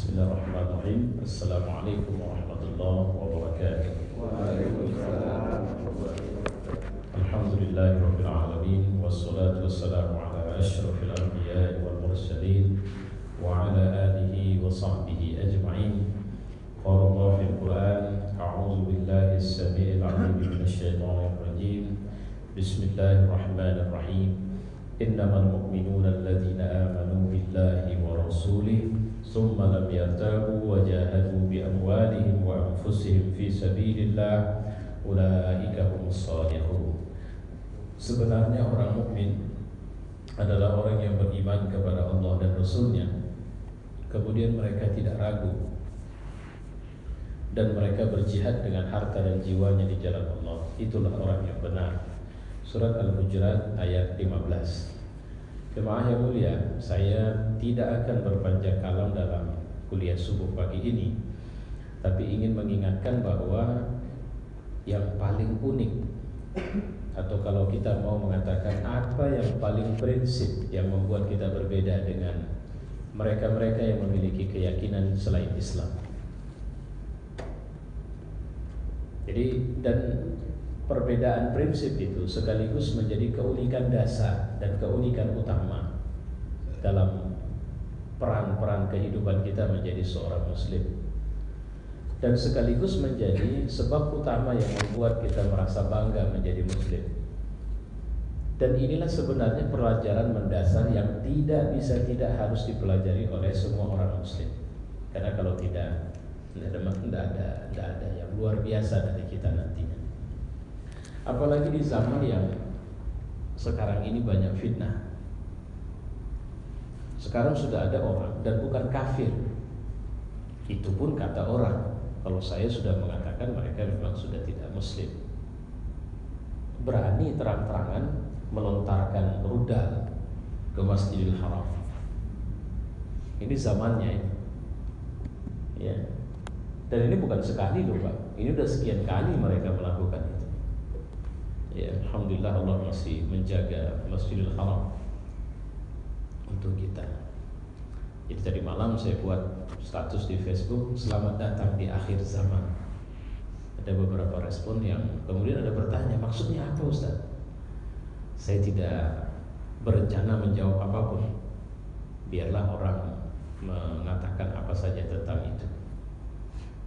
Bismillahirrahmanirrahim. Assalamualaikum warahmatullahi wabarakatuh. Waalaikumsalam. Alhamdulillahirabbil alamin wassalatu wassalamu ala asyrafil anbiya'i wal mursalin wa ala alihi wa sahbihi ajma'in. Qala Allah fil Qur'an, a'udzu billahi as-sami'il 'alim minasy syaithanir rajim. Bismillahirrahmanirrahim. Innamal mu'minuna alladzina amanu billahi wa rasulihi thumma lam yartabu wa jahadu bi amwalihim wa anfusihim fi sabilillah ulaika humus shadiqun. Sebenarnya orang mukmin adalah orang yang beriman kepada Allah dan Rasul-Nya, kemudian mereka tidak ragu dan mereka berjihad dengan harta dan jiwanya di jalan Allah. Itulah orang yang benar. Surat Al-Hujurat ayat 15. Jemaah yang mulia, saya tidak akan berpanjang kalam dalam kuliah subuh pagi ini, tapi ingin mengingatkan bahwa yang paling unik, atau kalau kita mau mengatakan apa yang paling prinsip yang membuat kita berbeda dengan mereka-mereka yang memiliki keyakinan selain Islam. Jadi, dan perbedaan prinsip itu sekaligus menjadi keunikan dasar dan keunikan utama dalam peran-peran kehidupan kita menjadi seorang muslim, dan sekaligus menjadi sebab utama yang membuat kita merasa bangga menjadi muslim. Dan inilah sebenarnya pelajaran mendasar yang tidak harus dipelajari oleh semua orang muslim, karena kalau tidak ada yang luar biasa dari kita nantinya. Apalagi di zaman yang sekarang ini banyak fitnah. Sekarang sudah ada orang, dan bukan kafir, itu pun kata orang, kalau saya sudah mengatakan mereka memang sudah tidak muslim, berani terang-terangan melontarkan rudal ke Masjidil Haram. Ini zamannya ini, ya. Dan ini bukan sekali loh Pak, ini udah sekian kali mereka melakukan itu. Ya, alhamdulillah Allah masih menjaga Masjidil Haram untuk kita. Jadi tadi malam saya buat status di Facebook, selamat datang di akhir zaman. Ada beberapa respon yang kemudian ada bertanya, maksudnya apa Ustaz? Saya tidak berencana menjawab apapun. Biarlah orang mengatakan apa saja tentang itu.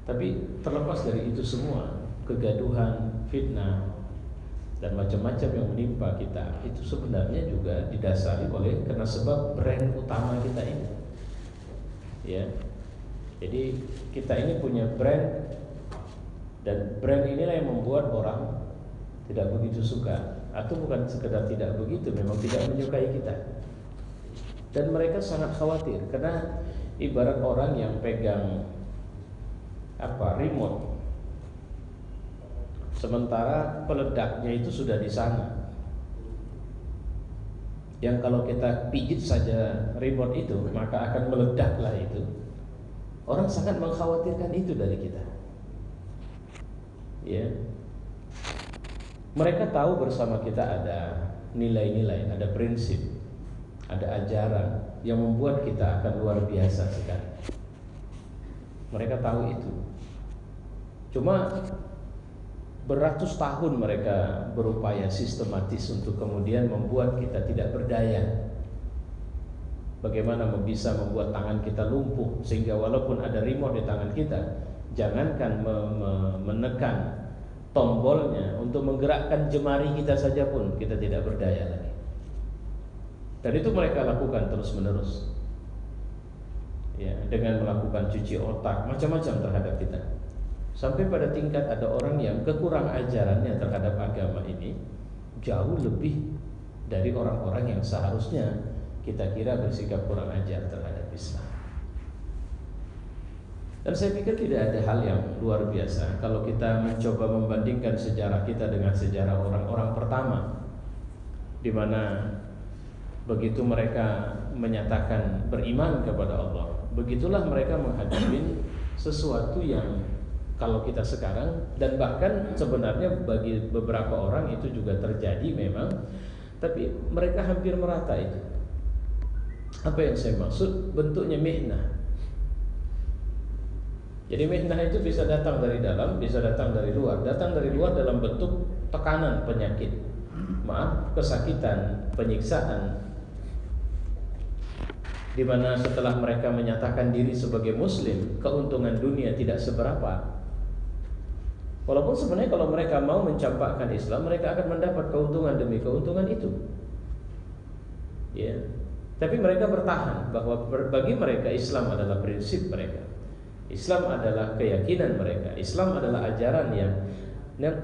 Tapi terlepas dari itu semua, kegaduhan, fitnah, dan macam-macam yang menimpa kita itu sebenarnya juga didasari oleh karena sebab brand utama kita ini, ya. Jadi kita ini punya brand, dan brand inilah yang membuat orang tidak begitu suka, atau bukan sekedar tidak begitu, memang tidak menyukai kita. Dan mereka sangat khawatir karena ibarat orang yang pegang remote, sementara peledaknya itu sudah di sana. Yang kalau kita pijit saja remote itu, maka akan meledaklah itu. Orang sangat mengkhawatirkan itu dari kita. Ya. Mereka tahu bersama kita ada nilai-nilai, ada prinsip, ada ajaran yang membuat kita akan luar biasa sekali. Mereka tahu itu. Cuma beratus tahun mereka berupaya sistematis untuk kemudian membuat kita tidak berdaya. Bagaimana bisa membuat tangan kita lumpuh sehingga walaupun ada remote di tangan kita, jangankan menekan tombolnya, untuk menggerakkan jemari kita saja pun kita tidak berdaya lagi. Dan itu mereka lakukan terus-menerus, ya, dengan melakukan cuci otak macam-macam terhadap kita. Sampai pada tingkat ada orang yang kekurang ajarannya terhadap agama ini jauh lebih dari orang-orang yang seharusnya kita kira bersikap kurang ajar terhadap Islam. Dan saya pikir tidak ada hal yang luar biasa kalau kita mencoba membandingkan sejarah kita dengan sejarah orang-orang pertama, di mana begitu mereka menyatakan beriman kepada Allah, begitulah mereka menghadapi sesuatu yang kalau kita sekarang, dan bahkan sebenarnya bagi beberapa orang itu juga terjadi memang, tapi mereka hampir merata itu. Apa yang saya maksud? Bentuknya mihnah. Jadi mihnah itu bisa datang dari dalam, bisa datang dari luar. Datang dari luar dalam bentuk tekanan, penyakit, kesakitan, penyiksaan, di mana setelah mereka menyatakan diri sebagai muslim, keuntungan dunia tidak seberapa. Walaupun sebenarnya kalau mereka mau mencampakkan Islam, mereka akan mendapat keuntungan demi keuntungan itu. Ya. Tapi mereka bertahan bahwa bagi mereka Islam adalah prinsip mereka. Islam adalah keyakinan mereka. Islam adalah ajaran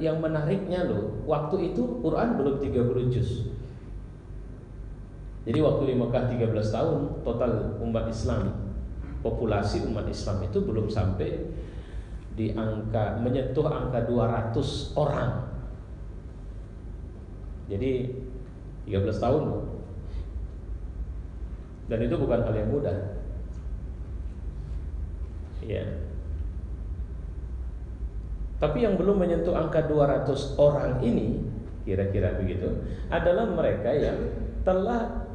yang menariknya loh. Waktu itu Quran belum 30 juz. Jadi waktu di Mekah 13 tahun total umat Islam, populasi umat Islam itu belum sampai di angka, menyentuh angka 200 orang. Jadi 13 tahun loh. Dan itu bukan hal yang mudah. Ya. Tapi yang belum menyentuh angka 200 orang ini, kira-kira begitu, adalah mereka yang telah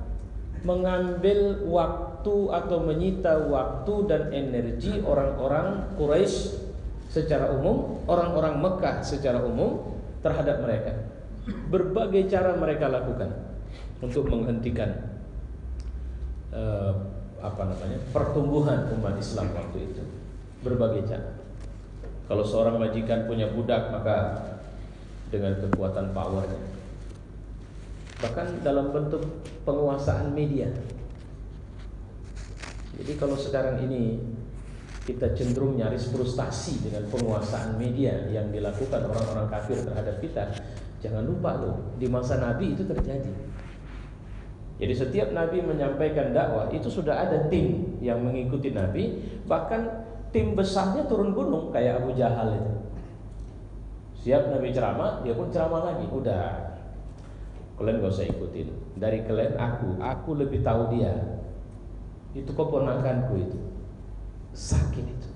mengambil waktu atau menyita waktu dan energi orang-orang Quraisy secara umum, orang-orang Mekah secara umum terhadap mereka. Berbagai cara mereka lakukan untuk menghentikan pertumbuhan umat Islam waktu itu. Berbagai cara. Kalau seorang majikan punya budak, maka dengan kekuatan powernya, bahkan dalam bentuk penguasaan media. Jadi kalau sekarang ini kita cenderung nyaris frustasi dengan penguasaan media yang dilakukan orang-orang kafir terhadap kita, jangan lupa loh, di masa Nabi itu terjadi. Jadi setiap Nabi menyampaikan dakwah itu sudah ada tim yang mengikuti Nabi, bahkan tim besarnya turun gunung kayak Abu Jahal itu. Siap Nabi ceramah, dia pun ceramah lagi. Udah, kalian gak usah ikutin. Dari kalian aku lebih tahu dia. Itu keponakanku itu. Sakit itu.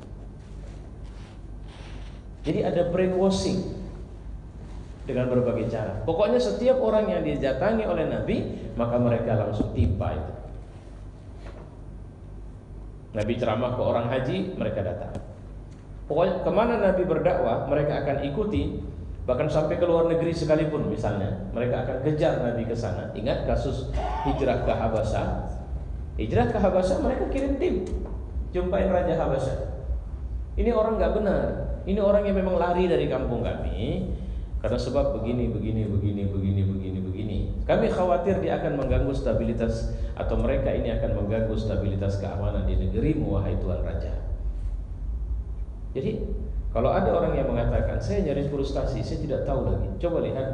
Jadi ada brainwashing dengan berbagai cara. Pokoknya setiap orang yang didatangi oleh Nabi, maka mereka langsung timpa itu. Nabi ceramah ke orang haji, mereka datang. Pokoknya kemana Nabi berdakwah, mereka akan ikuti. Bahkan sampai ke luar negeri sekalipun misalnya, mereka akan kejar Nabi ke sana. Ingat kasus hijrah ke Habasyah. Hijrah ke Habasyah, mereka kirim tim, jumpain Raja Habasyah. Ini orang gak benar. Ini orang yang memang lari dari kampung kami karena sebab begini. Kami khawatir dia akan mengganggu stabilitas, atau mereka ini akan mengganggu stabilitas keamanan di negerimu, wahai Tuan Raja. Jadi kalau ada orang yang mengatakan saya nyaris frustasi, saya tidak tahu lagi. Coba lihat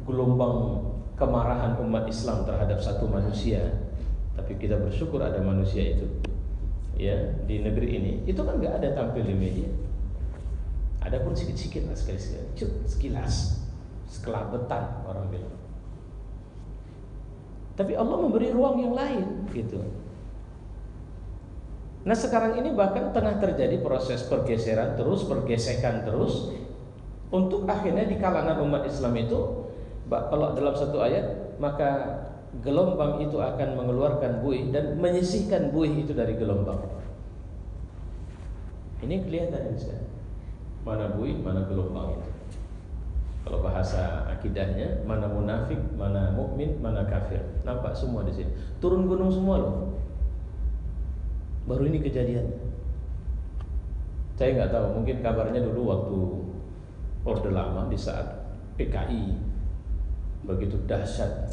gelombang kemarahan umat Islam terhadap satu manusia. Tapi kita bersyukur ada manusia itu, ya, di negeri ini. Itu kan nggak ada tampil di media. Ada pun sikit-sikit lah, sekali-sekali, sekilas, sekelabetan orang bilang. Tapi Allah memberi ruang yang lain, gitu. Nah sekarang ini bahkan tengah terjadi proses pergeseran terus, pergesekan terus, untuk akhirnya di kalangan umat Islam itu, kalau dalam satu ayat, maka gelombang itu akan mengeluarkan buih dan menyisihkan buih itu dari gelombang. Ini kelihatan ini sekarang. Mana buih, mana gelombang itu. Kalau bahasa akidahnya, mana munafik, mana mukmin, mana kafir. Nampak semua di sini. Turun gunung semua loh. Baru ini kejadian. Saya nggak tahu, mungkin kabarnya dulu waktu Orde Lama di saat PKI begitu dahsyat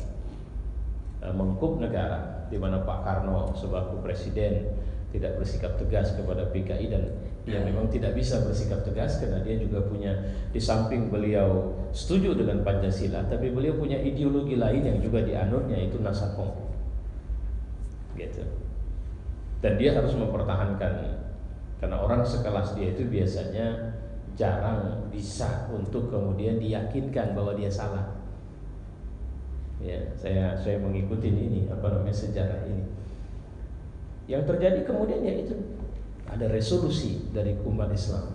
mengkup negara, di mana Pak Karno sebagai presiden tidak bersikap tegas kepada PKI, dan dia memang tidak bisa bersikap tegas karena dia juga punya, di samping beliau setuju dengan Pancasila, tapi beliau punya ideologi lain yang juga dianutnya, itu Nasakong, gitu. Dan dia harus mempertahankan, karena orang sekelas dia itu biasanya jarang bisa untuk kemudian diyakinkan bahwa dia salah. Ya, saya mengikuti ini, sejarah ini. Yang terjadi kemudian ya itu, ada resolusi dari umat Islam,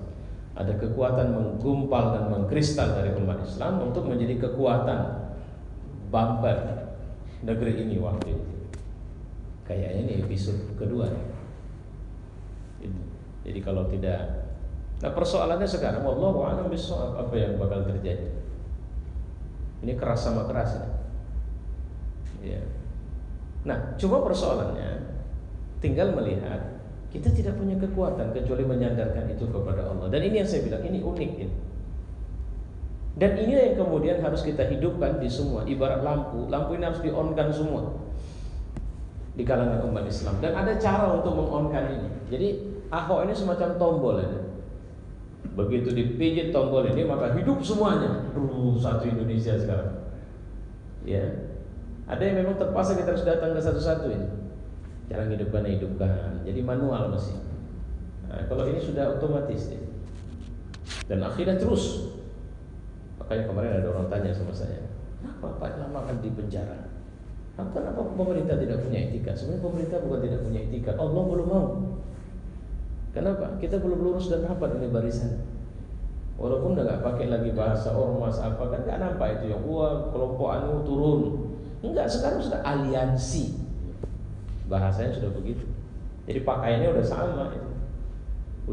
ada kekuatan menggumpal dan mengkristal dari umat Islam untuk menjadi kekuatan bumper negeri ini waktu itu. Kayaknya ini episode kedua. Jadi kalau tidak Nah persoalannya sekarang, wallahu a'lam bishawab, apa yang bakal terjadi? Ini keras sama keras ya. Nah, cuma persoalannya tinggal melihat kita tidak punya kekuatan kecuali menyandarkan itu kepada Allah. Dan ini yang saya bilang, ini unik ini. Dan ini yang kemudian harus kita hidupkan di semua. Ibarat lampu ini harus di-on-kan semua di kalangan umat Islam. Dan ada cara untuk meng-on-kan ini. Jadi Ahok ini semacam tombol ini. Begitu dipijit tombol ini maka hidup semuanya. Satu Indonesia sekarang. Ya. Ada yang memang terpaksa kita harus datang ke satu-satu ini. Cara hidupkan. Jadi manual masih. Nah, kalau ini sudah otomatis ya. Dan akhirnya terus. Makanya kemarin ada orang tanya sama saya, kenapa Pak lama kan di penjara? Kenapa pemerintah tidak punya etika? Sebenarnya pemerintah bukan tidak punya etika, Allah belum mau. Kenapa? Kita belum lurus dan rapat ini barisan. Walaupun udah nggak pakai lagi bahasa ormas apa kan nggak nampak itu yang kelompok anu turun. Enggak, sekarang sudah aliansi. Bahasanya sudah begitu. Jadi pakaiannya udah sama itu.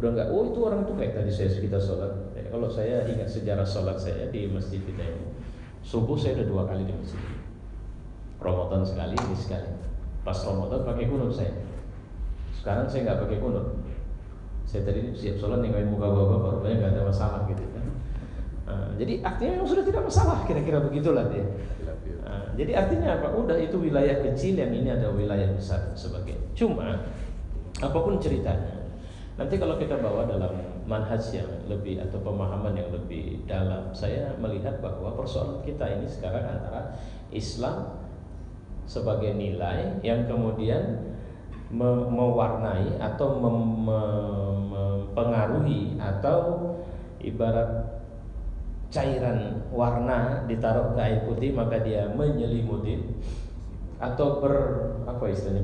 Udah nggak, itu orang itu kayak tadi kita sholat. Kalau saya ingat sejarah sholat saya di masjid kita ini, subuh saya udah 2 kali di masjid. Ramadan sekali, ini sekali. Pas Ramadan pakai kunut saya. Sekarang saya nggak pakai kunut. Saya tadi siap sholat ninggalin muka bapak, rupanya nggak ada masalah gitu kan. Jadi artinya memang sudah tidak masalah, kira-kira begitulah dia. Jadi artinya apa? Udah itu wilayah kecil, yang ini ada wilayah besar sebagai. Cuma apapun ceritanya, nanti kalau kita bawa dalam manhaj yang lebih atau pemahaman yang lebih dalam, saya melihat bahwa persoalan kita ini sekarang antara Islam sebagai nilai yang kemudian mewarnai atau mempengaruhi, atau ibarat cairan warna ditaruh ke air putih maka dia menyelimuti, atau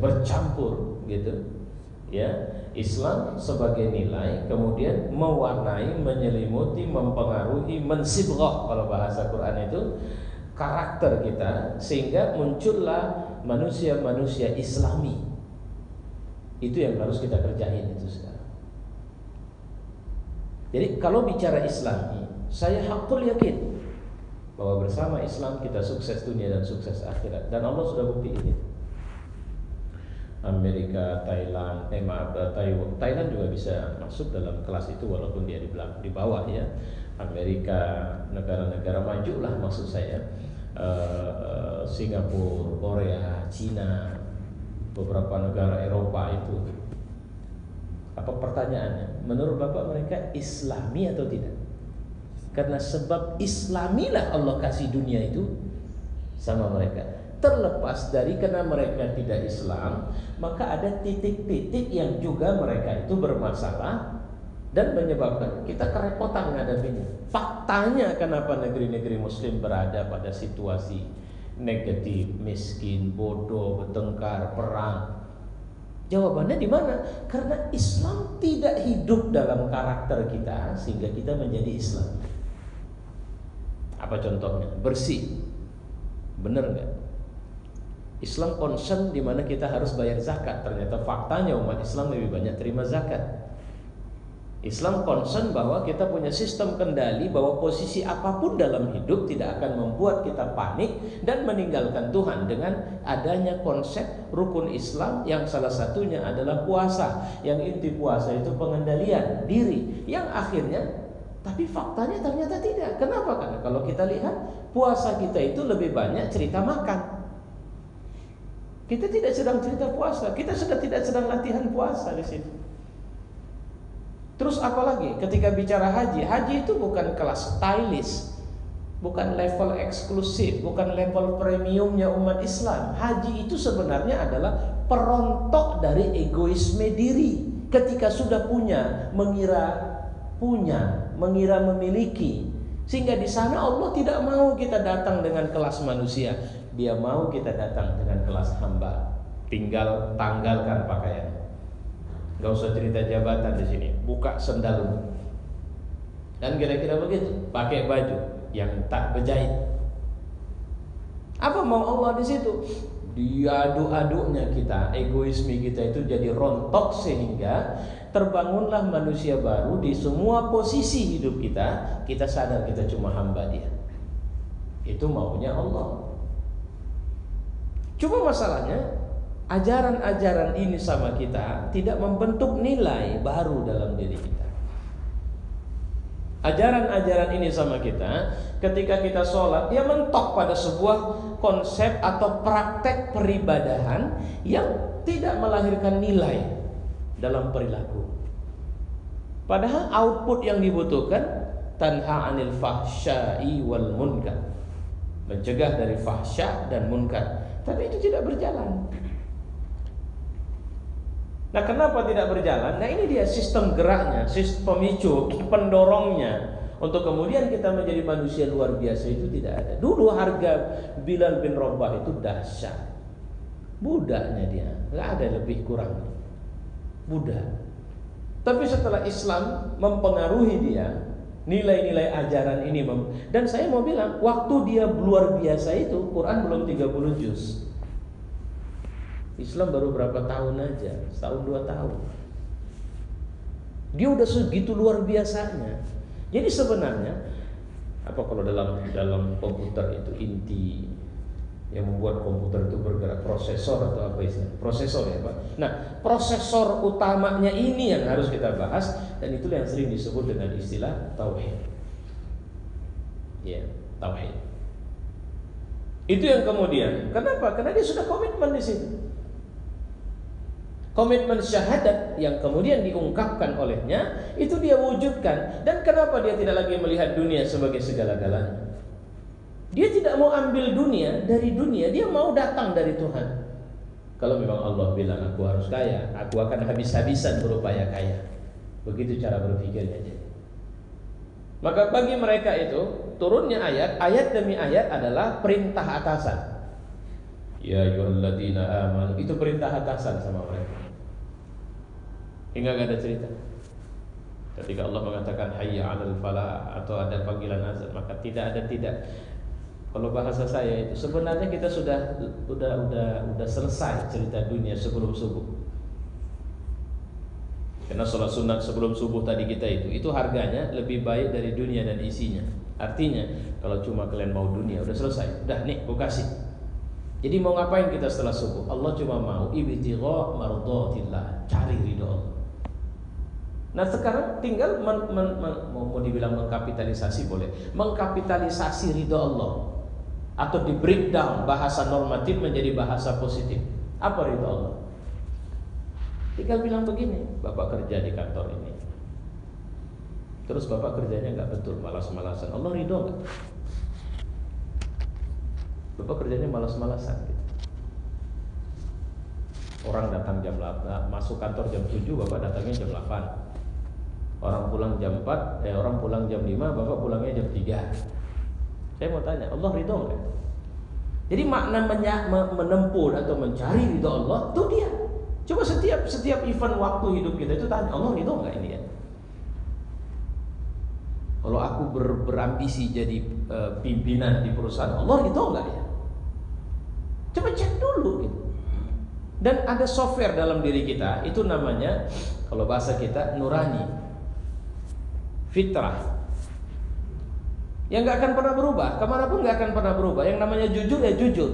bercampur gitu ya. Islam sebagai nilai kemudian mewarnai, menyelimuti, mempengaruhi, mensibghah kalau bahasa Quran itu karakter kita, sehingga muncullah manusia-manusia Islami. Itu yang harus kita kerjain itu sekarang. Jadi kalau bicara Islami, saya hakul yakin bahwa bersama Islam kita sukses dunia dan sukses akhirat, dan Allah sudah buktiin itu. Amerika, Thailand, Thailand juga bisa masuk dalam kelas itu walaupun dia di bawah ya. Amerika, negara-negara maju lah maksud saya, Singapura, Korea, Cina, beberapa negara Eropa itu. Apa pertanyaannya? Menurut Bapak mereka Islami atau tidak? Karena sebab Islamilah Allah kasih dunia itu sama mereka. Terlepas dari karena mereka tidak Islam, maka ada titik-titik yang juga mereka itu bermasalah dan menyebabkan kita kerepotan menghadapinya. Faktanya kenapa negeri-negeri Muslim berada pada situasi negatif, miskin, bodoh, bertengkar, perang? Jawabannya di mana? Karena Islam tidak hidup dalam karakter kita sehingga kita menjadi Islam. Apa contohnya? Bersih. Benar nggak? Islam concern di mana kita harus bayar zakat. Ternyata faktanya umat Islam lebih banyak terima zakat. Islam concern bahwa kita punya sistem kendali, bahwa posisi apapun dalam hidup tidak akan membuat kita panik dan meninggalkan Tuhan, dengan adanya konsep rukun Islam yang salah satunya adalah puasa. Yang inti puasa itu pengendalian diri, yang akhirnya tapi faktanya ternyata tidak. Kenapa? Karena kalau kita lihat puasa kita itu lebih banyak cerita makan. Kita tidak sedang cerita puasa, kita sudah tidak sedang latihan puasa di situ. Terus apalagi ketika bicara haji, haji itu bukan kelas stylish, bukan level eksklusif, bukan level premiumnya umat Islam. Haji itu sebenarnya adalah perontok dari egoisme diri. Ketika sudah punya, mengira memiliki, sehingga di sana Allah tidak mau kita datang dengan kelas manusia. Dia mau kita datang dengan kelas hamba. Tinggal tanggalkan pakaian. Gak usah cerita jabatan di sini. Buka sendalmu. Dan kira-kira begitu. Pakai baju yang tak berjahit. Apa mau Allah di situ? diaduk-aduknya kita, egoisme kita itu jadi rontok sehingga terbangunlah manusia baru di semua posisi hidup kita. Kita sadar kita cuma hamba Dia. Itu maunya Allah. Cuma masalahnya ajaran-ajaran ini sama kita tidak membentuk nilai baru dalam diri kita. Ajaran-ajaran ini sama kita, ketika kita sholat, dia mentok pada sebuah konsep atau praktek peribadahan yang tidak melahirkan nilai dalam perilaku. Padahal output yang dibutuhkan tanha 'anil fahsya'i wal munkar, mencegah dari fahsya dan munkar. Tapi itu tidak berjalan. Nah, kenapa tidak berjalan? Nah, ini dia sistem geraknya, sistem pemicu, pendorongnya untuk kemudian kita menjadi manusia luar biasa itu tidak ada. Dulu harga Bilal bin Rabah itu dahsyat. Budaknya dia, nggak ada lebih kurang. Budak. Tapi setelah Islam mempengaruhi dia, nilai-nilai ajaran ini dan saya mau bilang, waktu dia luar biasa itu, Quran belum 30 juz. Islam baru berapa tahun aja, setahun 2 tahun. Dia udah segitu luar biasanya. Jadi sebenarnya apa kalau dalam komputer itu inti yang membuat komputer itu bergerak, prosesor atau apa istilahnya? Prosesor ya Pak. Nah, prosesor utamanya ini yang harus kita bahas, dan itulah yang sering disebut dengan istilah tauhid. Ya, tauhid. Itu yang kemudian, kenapa? Karena dia sudah komitmen di situ. Komitmen syahadat yang kemudian diungkapkan olehnya, itu dia wujudkan. Dan kenapa dia tidak lagi melihat dunia sebagai segala-galanya? Dia tidak mau ambil dunia dari dunia, dia mau datang dari Tuhan. Kalau memang Allah bilang aku harus kaya, aku akan habis-habisan berupaya kaya. Begitu cara berpikirnya. Maka bagi mereka itu turunnya ayat demi ayat adalah perintah atasan. Ya ayyuhalladzina amanu, itu perintah atasan sama mereka. Hingga gak ada cerita. Ketika Allah mengatakan hayya 'alal falah atau ada panggilan azan, maka tidak. Kalau bahasa saya itu sebenarnya kita sudah selesai cerita dunia sebelum subuh. Karena sholat sunat sebelum subuh tadi kita itu harganya lebih baik dari dunia dan isinya. Artinya kalau cuma kalian mau dunia udah selesai, udah nih gua kasih. Jadi mau ngapain kita setelah subuh? Allah cuma mau ibtigha mardatillah, cari ridho Allah. Nah sekarang tinggal mau dibilang mengkapitalisasi boleh, mengkapitalisasi ridho Allah. Atau di breakdown bahasa normatif menjadi bahasa positif. Apa ridho Allah? Tinggal bilang begini, Bapak kerja di kantor ini, terus Bapak kerjanya nggak betul, malas-malasan, Allah ridho nggak? Bapak kerjanya malas-malasan gitu. Orang datang jam 8, masuk kantor jam 7, Bapak datangnya jam 8. Orang pulang jam 4, orang pulang jam 5, Bapak pulangnya jam 3. Saya mau tanya, Allah ridho nggak? Jadi makna menempuh atau mencari ridho Allah itu dia. Coba setiap event waktu hidup kita itu tanya, Allah ridho nggak ini ya? Kalau aku berambisi jadi pimpinan di perusahaan, Allah ridho nggak ya? Coba cek dulu gitu. Dan ada software dalam diri kita, itu namanya kalau bahasa kita nurani, fitrah. Yang gak akan pernah berubah, kemanapun gak akan pernah berubah. Yang namanya jujur ya jujur,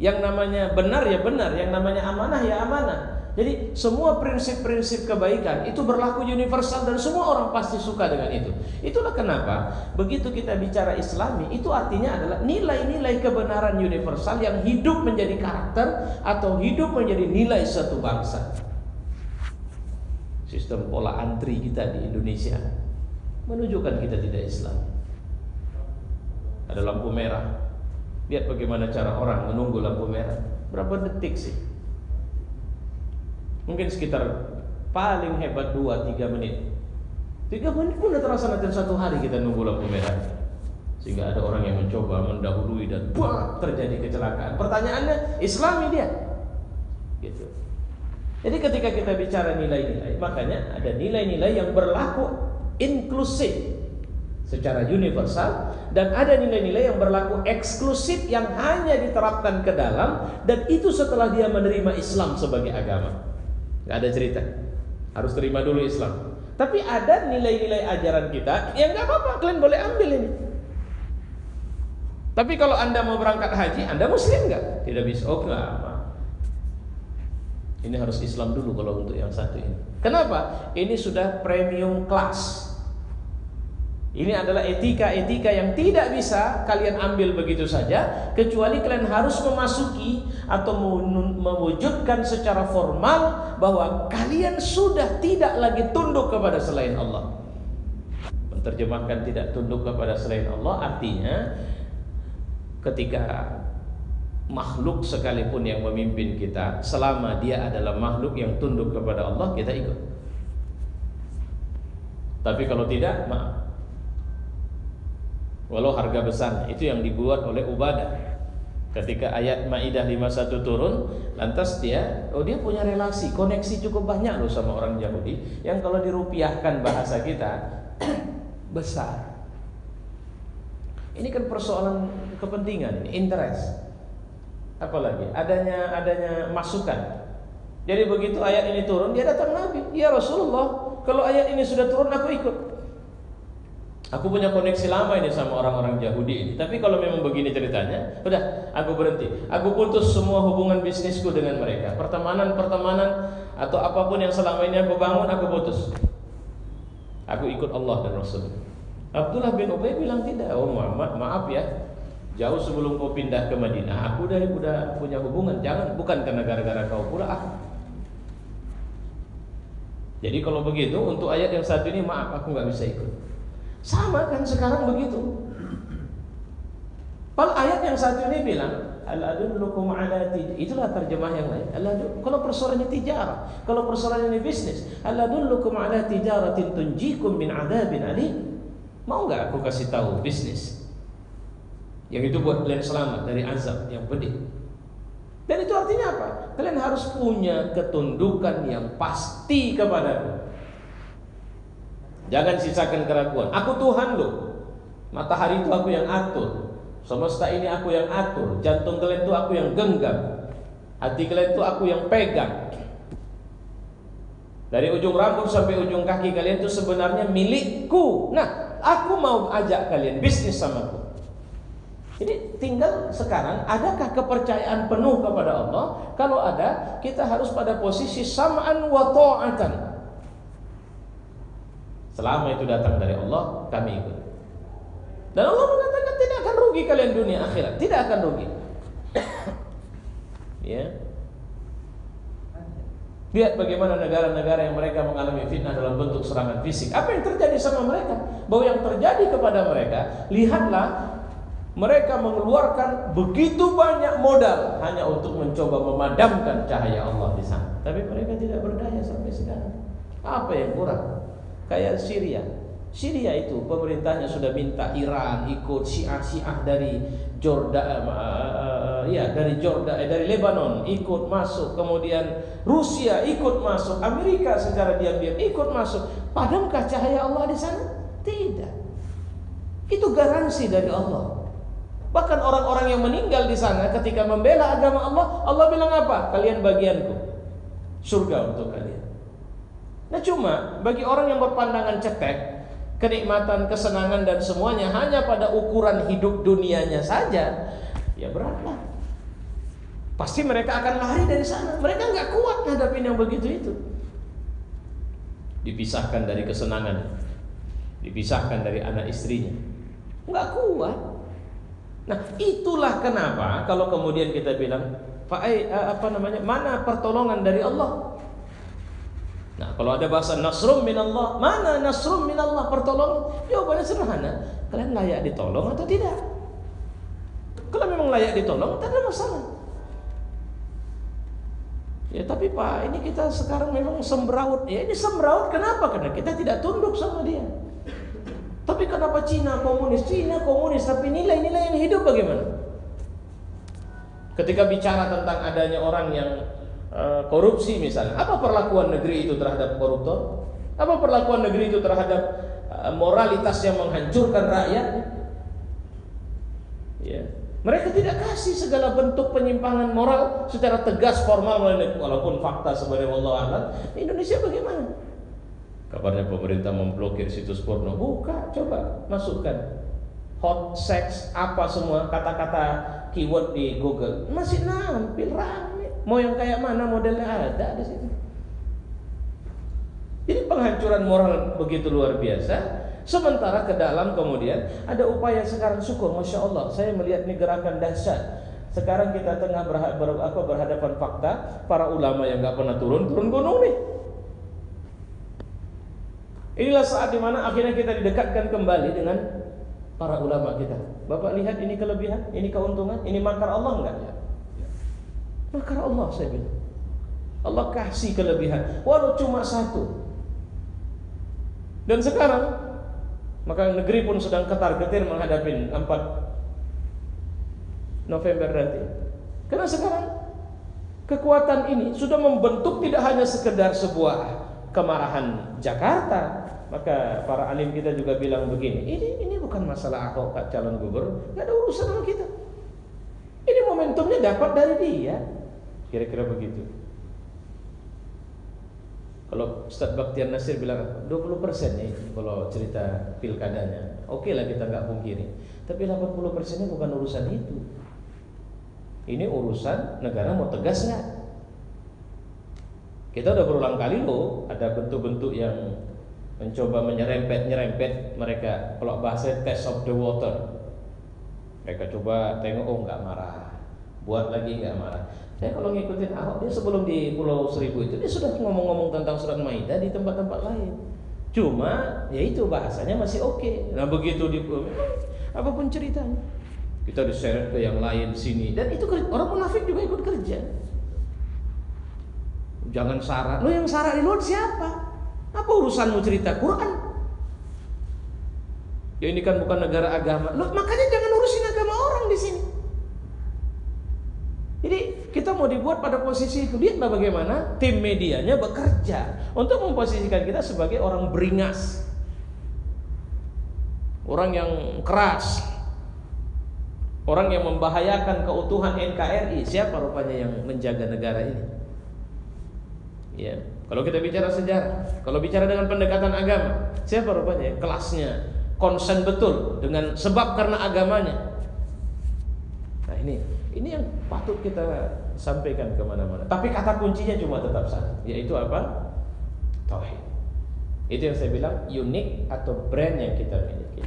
yang namanya benar ya benar, yang namanya amanah ya amanah. Jadi semua prinsip-prinsip kebaikan itu berlaku universal dan semua orang pasti suka dengan itu. Itulah kenapa begitu kita bicara Islami, itu artinya adalah nilai-nilai kebenaran universal yang hidup menjadi karakter atau hidup menjadi nilai suatu bangsa. Sistem pola antri kita di Indonesia menunjukkan kita tidak Islam. Ada lampu merah, lihat bagaimana cara orang menunggu lampu merah. Berapa detik sih? Mungkin sekitar paling hebat 2-3 menit. 3 menit pun udah terasa nanti 1 hari kita nunggu lampu merah. Sehingga ada orang yang mencoba mendahului dan terjadi kecelakaan. Pertanyaannya, Islami dia gitu. Jadi ketika kita bicara nilai-nilai, makanya ada nilai-nilai yang berlaku inklusif. secara universal, dan ada nilai-nilai yang berlaku eksklusif yang hanya diterapkan ke dalam, dan itu setelah dia menerima Islam sebagai agama. Gak ada cerita harus terima dulu Islam. Tapi ada nilai-nilai ajaran kita yang gak apa-apa, kalian boleh ambil ini. Tapi kalau Anda mau berangkat haji, Anda muslim gak? Tidak bisa. Oh enggak, ini harus Islam dulu kalau untuk yang satu ini. Kenapa? Ini sudah premium class. Ini adalah etika-etika yang tidak bisa kalian ambil begitu saja, kecuali kalian harus memasuki atau mewujudkan secara formal bahwa kalian sudah tidak lagi tunduk kepada selain Allah. Menerjemahkan tidak tunduk kepada selain Allah artinya ketika makhluk sekalipun yang memimpin kita, selama dia adalah makhluk yang tunduk kepada Allah, kita ikut. Tapi kalau tidak, maaf, walau harga besar. Itu yang dibuat oleh Ubadah. Ketika ayat Maidah 51 turun, lantas dia punya relasi, koneksi cukup banyak loh sama orang Yahudi, yang kalau dirupiahkan bahasa kita besar. Ini kan persoalan kepentingan, interest. Apalagi adanya masukan. Jadi begitu ayat ini turun, dia datang Nabi, "Ya Rasulullah, kalau ayat ini sudah turun aku ikut. Aku punya koneksi lama ini sama orang-orang Yahudi ini. Tapi kalau memang begini ceritanya, udah aku berhenti. Aku putus semua hubungan bisnisku dengan mereka. Pertemanan atau apapun yang selama ini aku bangun, aku putus. Aku ikut Allah dan Rasul." Abdullah bin Ubay bilang tidak. "Oh maaf ya, jauh sebelum kau pindah ke Madinah, aku udah punya hubungan. Jangan, bukan karena gara-gara kau pula Jadi kalau begitu untuk ayat yang satu ini, maaf aku nggak bisa ikut." Sama kan sekarang begitu. Kalau ayat yang satu ini bilang, "Al-adullukum ala tijarah." Itulah terjemah yang lain. Kalau persoalan ini tijarah, kalau persoalan ini bisnis, "Al-adullukum ala tijaratin tunjikum min adzabin alim." Mau nggak aku kasih tahu bisnis yang itu buat kalian selamat dari azab yang pedih? Dan itu artinya apa? Kalian harus punya ketundukan yang pasti kepadaku. Jangan sisakan keraguan. Aku Tuhan loh. Matahari itu aku yang atur. Semesta ini aku yang atur. Jantung kalian itu aku yang genggam. Hati kalian itu aku yang pegang. Dari ujung rambut sampai ujung kaki kalian itu sebenarnya milikku. Nah, aku mau ajak kalian bisnis sama aku. Jadi tinggal sekarang, adakah kepercayaan penuh kepada Allah? Kalau ada, kita harus pada posisi sam'an wa ta'atan. Selama itu datang dari Allah, kami ikut. Dan Allah mengatakan tidak akan rugi kalian dunia akhirat, tidak akan rugi. Ya. Lihat bagaimana negara-negara yang mereka mengalami fitnah dalam bentuk serangan fisik. Apa yang terjadi sama mereka? Bahwa yang terjadi kepada mereka, lihatlah, mereka mengeluarkan begitu banyak modal hanya untuk mencoba memadamkan cahaya Allah di sana. Tapi mereka tidak berdaya sampai sekarang. Apa yang kurang? Kayak Syria itu pemerintahnya sudah minta Iran ikut, Syiah dari Jordan, dari Lebanon ikut masuk, kemudian Rusia ikut masuk, Amerika secara diam-diam ikut masuk. Padamkah cahaya Allah di sana? Tidak. Itu garansi dari Allah. Bahkan orang-orang yang meninggal di sana ketika membela agama Allah, Allah bilang apa? Kalian bagianku, surga untuk kalian. Nah cuma bagi orang yang berpandangan cetek, kenikmatan, kesenangan dan semuanya hanya pada ukuran hidup dunianya saja, ya beratlah. Pasti mereka akan lari dari sana. Mereka nggak kuat ngadapin yang begitu itu. Dipisahkan dari kesenangan, dipisahkan dari anak istrinya, nggak kuat. Nah itulah kenapa kalau kemudian kita bilang, mana pertolongan dari Allah? Nah, kalau ada bahasa nasrum minallah, mana nasrum minallah, pertolongan? Jawabannya sederhana, kalian layak ditolong atau tidak? Kalau memang layak ditolong, tak ada masalah. Ya tapi Pak, ini kita sekarang memang sembraut. Ya ini sembraut kenapa? Karena kita tidak tunduk sama dia. Tapi kenapa Cina komunis, tapi nilai-nilai yang hidup bagaimana? Ketika bicara tentang adanya orang yang korupsi misalnya, apa perlakuan negeri itu terhadap koruptor? Apa perlakuan negeri itu terhadap moralitas yang menghancurkan rakyat. Ya. Mereka tidak kasih segala bentuk penyimpangan moral secara tegas formal, walaupun fakta sebenarnya wallahu a'lam. Indonesia bagaimana? Kabarnya pemerintah memblokir situs porno. Buka, coba masukkan hot sex apa semua kata-kata keyword di Google, masih nampil rame. Mau yang kayak mana modelnya ada di situ. Jadi penghancuran moral begitu luar biasa. Sementara ke dalam kemudian ada upaya sekarang, syukur, Masya Allah, saya melihat ini gerakan dahsyat. Sekarang kita tengah berhadapan fakta, para ulama yang gak pernah turun gunung nih. Inilah saat dimana akhirnya kita didekatkan kembali dengan para ulama kita. Bapak lihat ini kelebihan, ini keuntungan, ini makar Allah enggak? Makar Allah, saya bilang. Allah kasih kelebihan, walau cuma satu. Dan sekarang maka negeri pun sedang ketar-ketir menghadapi 4 November nanti. Karena sekarang kekuatan ini sudah membentuk tidak hanya sekedar sebuah kemarahan Jakarta. Maka para alim kita juga bilang begini, ini bukan masalah Ahok calon gubernur, nggak ada urusan sama kita. Ini momentumnya dapat dari dia. Kira-kira begitu. Kalau Ustadz Bakhtiar Nasir bilang 20% nih kalau cerita pilkadanya, oke lah kita nggak pungkiri. Tapi 80%-nya bukan urusan itu. Ini urusan negara mau tegas nggak? Kita udah berulang kali loh, ada bentuk-bentuk yang mencoba nyerempet mereka. Kalau bahasa test of the water, mereka coba tengok, oh nggak marah, buat lagi nggak marah. Saya kalau ngikutin Ahok, dia sebelum di Pulau Seribu itu dia sudah ngomong-ngomong tentang surat Maidah di tempat-tempat lain. Cuma ya itu bahasanya masih oke. Nah begitu di apapun ceritanya, kita diseret ke yang lain sini, dan itu orang munafik juga ikut kerja. Jangan sara. Lo yang sara di luar siapa? Apa urusanmu cerita Quran? Ya ini kan bukan negara agama. Lo makanya jangan urusin agama orang di sini. Jadi kita mau dibuat pada posisi itu. Lihatlah bagaimana tim medianya bekerja untuk memposisikan kita sebagai orang beringas, orang yang keras, orang yang membahayakan keutuhan NKRI. Siapa rupanya yang menjaga negara ini? Ya, kalau kita bicara sejarah, kalau bicara dengan pendekatan agama, siapa rupanya kelasnya konsen betul dengan sebab karena agamanya. Nah ini yang patut kita sampaikan kemana-mana. Tapi kata kuncinya cuma tetap satu, yaitu apa? Tauhid. Itu yang saya bilang unik atau brand yang kita miliki.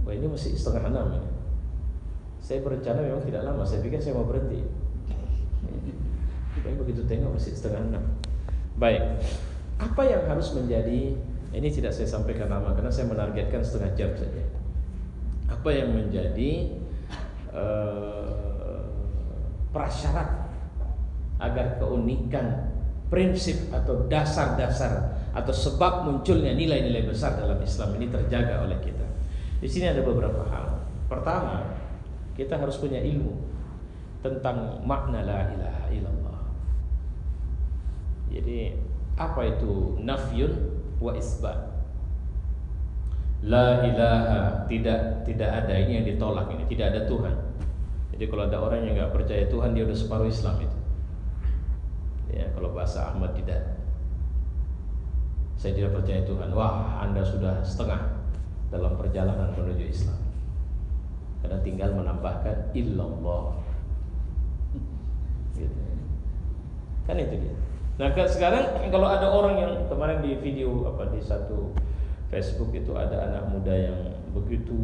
Wah ini masih 5:30 ini. Saya berencana memang tidak lama. Saya pikir saya mau berhenti. Tapi begitu tengok masih 5:30. Baik. Apa yang harus menjadi? Ini tidak saya sampaikan lama karena saya menargetkan 1/2 jam saja. Apa yang menjadi prasyarat agar keunikan, prinsip atau dasar-dasar atau sebab munculnya nilai-nilai besar dalam Islam ini terjaga oleh kita? Di sini ada beberapa hal. Pertama, kita harus punya ilmu tentang makna la ilaha illallah. Jadi apa itu nafyun wa isbat? La ilaha, tidak ada, ini yang ditolak, ini tidak ada Tuhan. Jadi kalau ada orang yang nggak percaya Tuhan, dia udah separuh Islam itu. Ya, kalau bahasa Ahmad tidak. Saya tidak percaya Tuhan. Wah, Anda sudah setengah dalam perjalanan menuju Islam. Karena tinggal menambahkan illallah. Gitu. Kan itu dia. Nah, sekarang kalau ada orang yang kemarin di video di satu Facebook itu ada anak muda yang begitu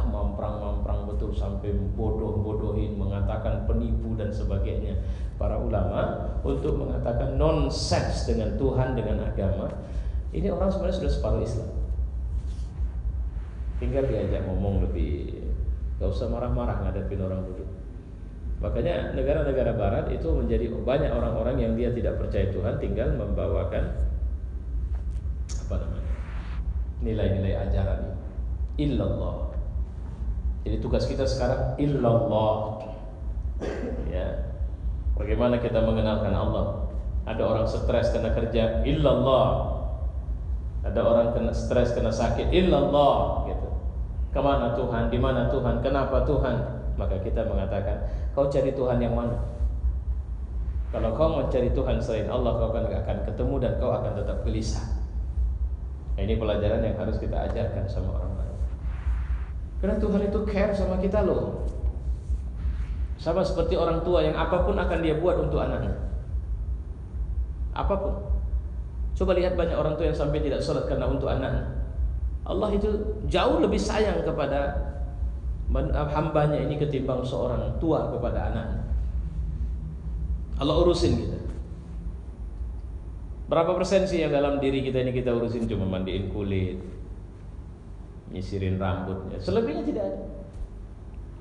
mamprang betul sampai bodohin, mengatakan penipu dan sebagainya. Para ulama untuk mengatakan nonsens dengan Tuhan, dengan agama. Ini orang sebenarnya sudah separuh Islam. Tinggal diajak ngomong lebih, gak usah marah-marah ngadepin orang bodoh. Makanya negara-negara barat itu menjadi banyak orang-orang yang dia tidak percaya Tuhan, tinggal membawakan nilai-nilai ajaran illallah. Jadi tugas kita sekarang illallah. Ya. Bagaimana kita mengenalkan Allah? Ada orang stres karena kerja illallah. Ada orang kena stres, kena sakit, illallah gitu. Kemana Tuhan? Di mana Tuhan? Kenapa Tuhan? Maka kita mengatakan, kau cari Tuhan yang mana? Kalau kau mau cari Tuhan selain Allah, kau akan ketemu dan kau akan tetap gelisah. Nah, ini pelajaran yang harus kita ajarkan sama orang lain. Karena Tuhan itu care sama kita loh. Sama seperti orang tua yang apapun akan dia buat untuk anaknya. Apapun. Coba lihat banyak orang tua yang sampai tidak sholat karena untuk anaknya. Allah itu jauh lebih sayang kepada hambanya ini ketimbang seorang tua kepada anaknya. Allah urusin kita. Berapa persen sih yang dalam diri kita ini kita urusin? Cuma mandiin kulit, nyisirin rambutnya. Selebihnya tidak ada.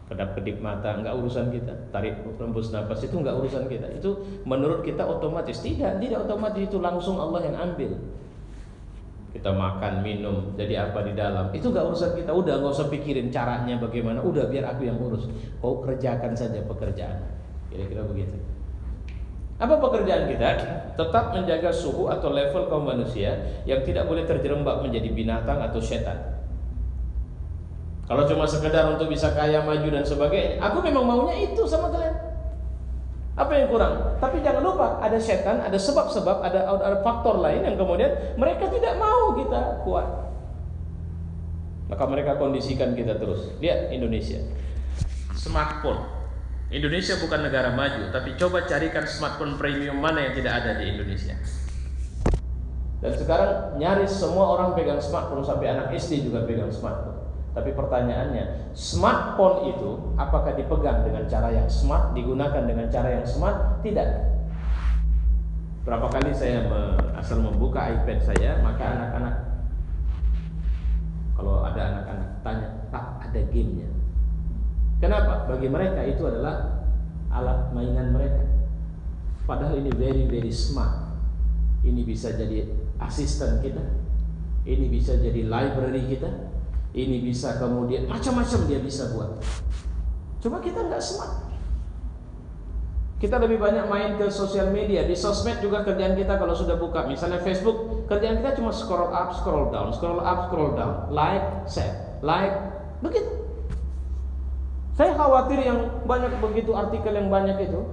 Kedap-kedip mata, enggak urusan kita. Tarik hembus nafas, itu enggak urusan kita. Itu menurut kita otomatis. Tidak otomatis, itu langsung Allah yang ambil. Kita makan, minum, jadi apa di dalam, itu enggak urusan kita. Udah enggak usah pikirin caranya bagaimana. Udah biar aku yang urus. Kau kerjakan saja pekerjaan. Kira-kira begitu. Apa pekerjaan kita? Tetap menjaga suhu atau level kaum manusia yang tidak boleh terjerembab menjadi binatang atau setan. Kalau cuma sekedar untuk bisa kaya, maju dan sebagainya, aku memang maunya itu sama kalian. Apa yang kurang? Tapi jangan lupa ada setan, ada sebab-sebab, ada faktor lain yang kemudian mereka tidak mau kita kuat. Maka mereka kondisikan kita terus. Lihat Indonesia, smartphone. Indonesia bukan negara maju, tapi coba carikan smartphone premium mana yang tidak ada di Indonesia. Dan sekarang nyaris semua orang pegang smartphone, sampai anak SD juga pegang smartphone. Tapi pertanyaannya, smartphone itu apakah dipegang dengan cara yang smart, digunakan dengan cara yang smart? Tidak. Berapa kali saya asal membuka iPad saya, maka anak-anak, kalau ada anak-anak tanya, Pak, ada gamenya. Kenapa? Bagi mereka itu adalah alat mainan mereka. Padahal ini very smart. Ini bisa jadi asisten kita, ini bisa jadi library kita, ini bisa kemudian macam-macam dia bisa buat. Cuma kita nggak smart. Kita lebih banyak main ke sosial media. Di sosmed juga kerjaan kita kalau sudah buka, misalnya Facebook, kerjaan kita cuma scroll up, scroll down, scroll up, scroll down, like, share, like, begitu. Saya khawatir yang banyak begitu artikel yang banyak itu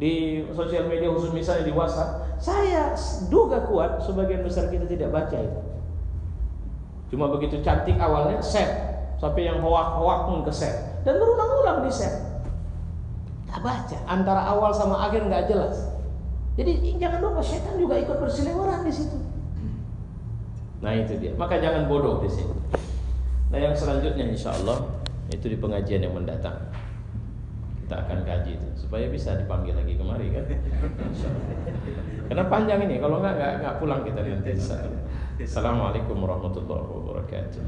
di sosial media, khusus misalnya di WhatsApp. Saya duga kuat sebagian besar kita tidak baca itu. Cuma begitu cantik awalnya share, sampai yang hoak-hoak pun ke share, dan berulang-ulang di share. Nggak baca, antara awal sama akhir nggak jelas. Jadi jangan lupa setan juga ikut berseliweran di situ. Nah itu dia. Maka jangan bodoh di sini. Nah yang selanjutnya insya Allah itu di pengajian yang mendatang kita akan kaji itu supaya bisa dipanggil lagi kemari kan. Karena panjang ini, kalau nggak pulang kita nanti. Assalamualaikum warahmatullahi wabarakatuh.